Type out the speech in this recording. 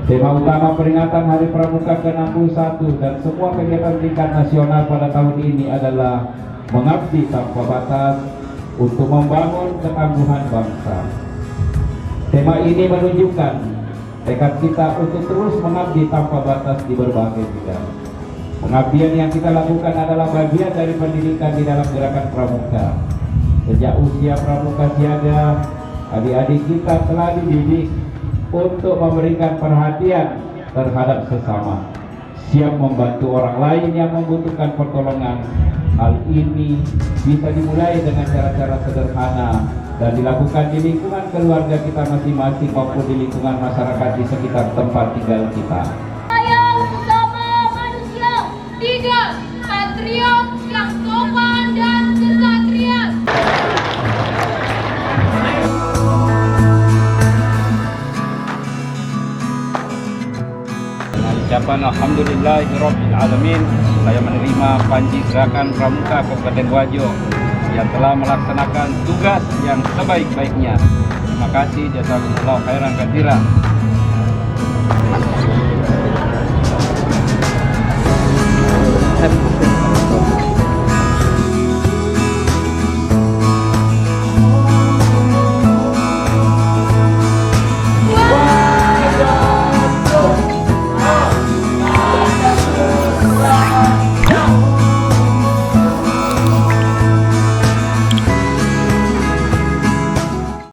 Tema utama peringatan Hari Pramuka ke-61 dan semua kegiatan tingkat nasional pada tahun ini adalah mengabdi tanpa batas untuk membangun ketangguhan bangsa. Tema ini menunjukkan tekad kita untuk terus mengabdi tanpa batas di berbagai bidang. Pengabdian yang kita lakukan adalah bagian dari pendidikan di dalam gerakan Pramuka. Sejak usia Pramuka Siaga, adik-adik kita telah dididik untuk memberikan perhatian terhadap sesama, siap membantu orang lain yang membutuhkan pertolongan. Hal ini bisa dimulai dengan cara-cara sederhana dan dilakukan di lingkungan keluarga kita masing-masing maupun di lingkungan masyarakat di sekitar tempat tinggal kita. Sayang sesama manusia, 3 patriot yang sopan dan kesatria. Ucapan Alhamdulillahirabbil alamin, saya menerima Panji Gerakan Pramuka Kabupaten Wajo yang telah melaksanakan tugas yang sebaik-baiknya. Terima kasih, jazakumullah khairan katsiran.